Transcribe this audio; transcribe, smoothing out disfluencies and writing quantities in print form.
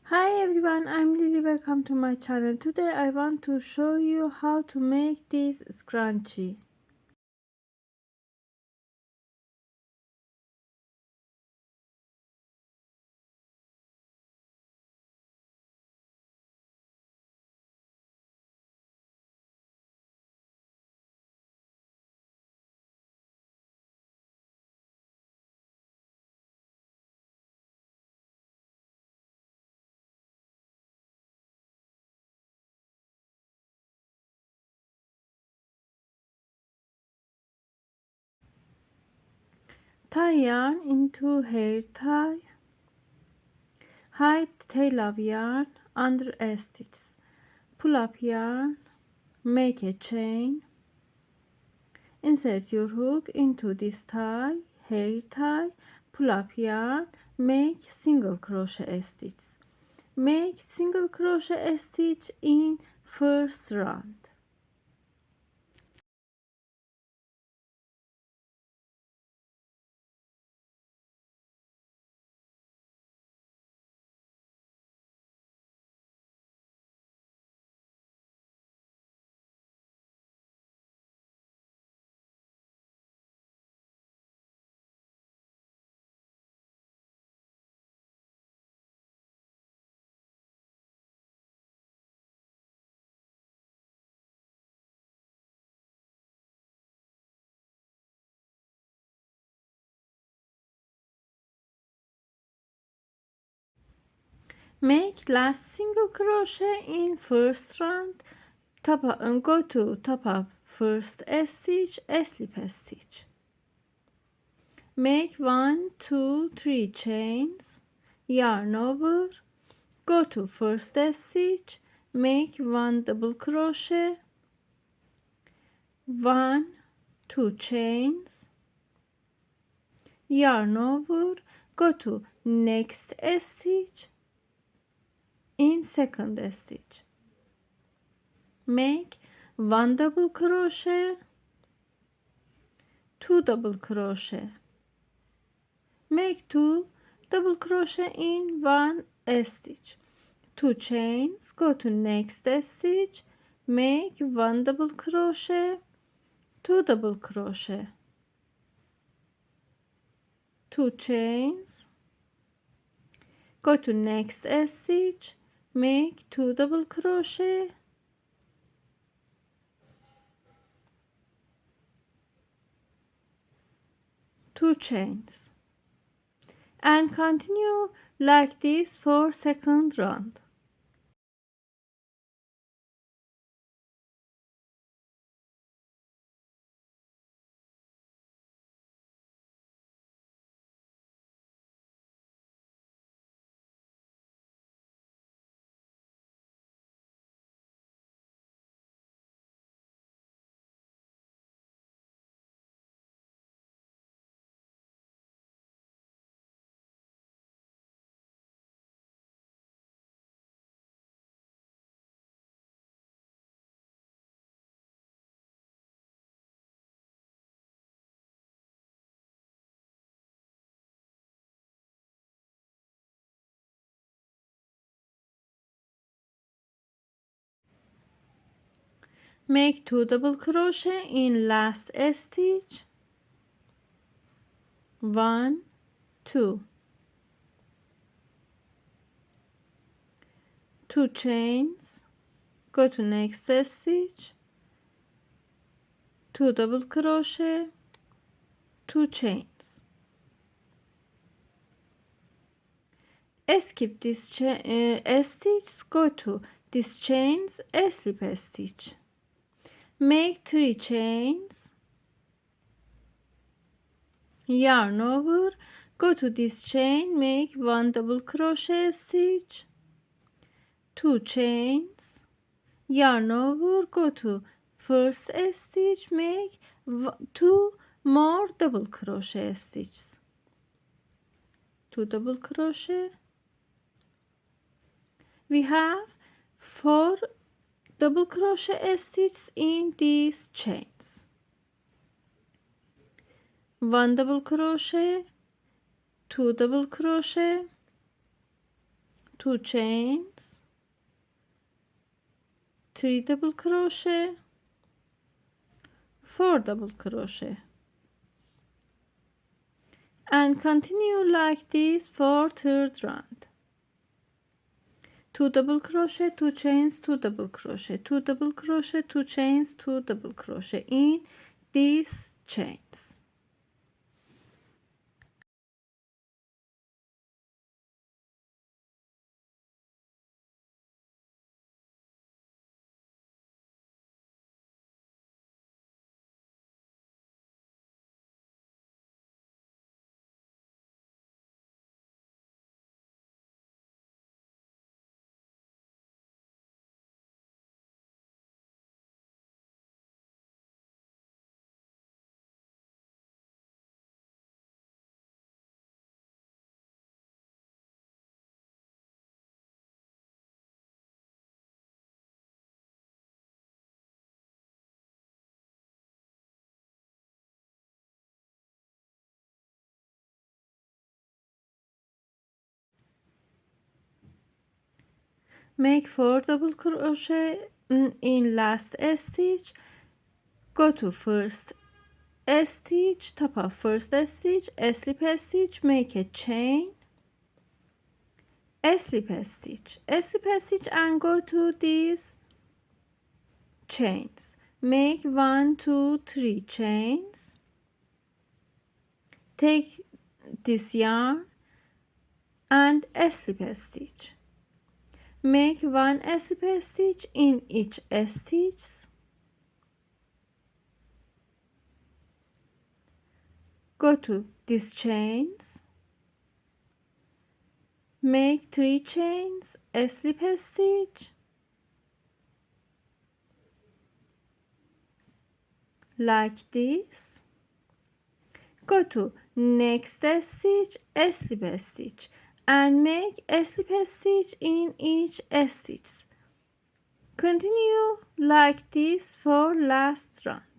Hi everyone, I'm Lily. Welcome to my channel. Today I want to show you how to make this scrunchie. Tie yarn into hair tie. Hide tail of yarn under a stitch. Pull up yarn. Make a chain. Insert your hook into this tie, hair tie. Pull up yarn. Make single crochet stitch. Make single crochet stitch in first round. Make last single crochet in first round. Go to top of first stitch, slip stitch. Make 1, 2, 3 chains, yarn over, go to first stitch, make 1 double crochet, 1, 2 chains, yarn over, go to next stitch in second stitch. Make 1 double crochet, 2 double crochet. Make 2 double crochet in 1 stitch. 2 chains, go to next stitch, make 1 double crochet, 2 double crochet. 2 chains, go to next stitch, make 2 double crochet, 2 chains, and continue like this for second round. Make 2 double crochet in last stitch, 1, 2, 2 chains, go to next stitch, 2 double crochet, 2 chains. Skip this stitch, go to this chains, slip stitch. Make 3 chains, yarn over, go to this chain, make 1 double crochet stitch, 2 chains, yarn over, go to first stitch, make 2 more double crochet stitches, 2 double crochet. We have 4 double crochet stitches in these chains, 1 double crochet, 2 double crochet, 2 chains, 3 double crochet, 4 double crochet, and continue like this for third round. 2 double crochet, 2 chains, 2 double crochet, 2 double crochet, 2 chains, 2 double crochet in these chains. Make 4 double crochet in last stitch. Go to first stitch, top of first stitch, slip stitch, make a chain, slip stitch, and go to these chains. Make 1, 2, 3 chains. Take this yarn and slip stitch. Make 1 slip stitch in each stitch. Go to these chains. Make 3 chains, slip stitch, like this. Go to next stitch, slip stitch, and make a slip stitch in each stitch. Continue like this for last round.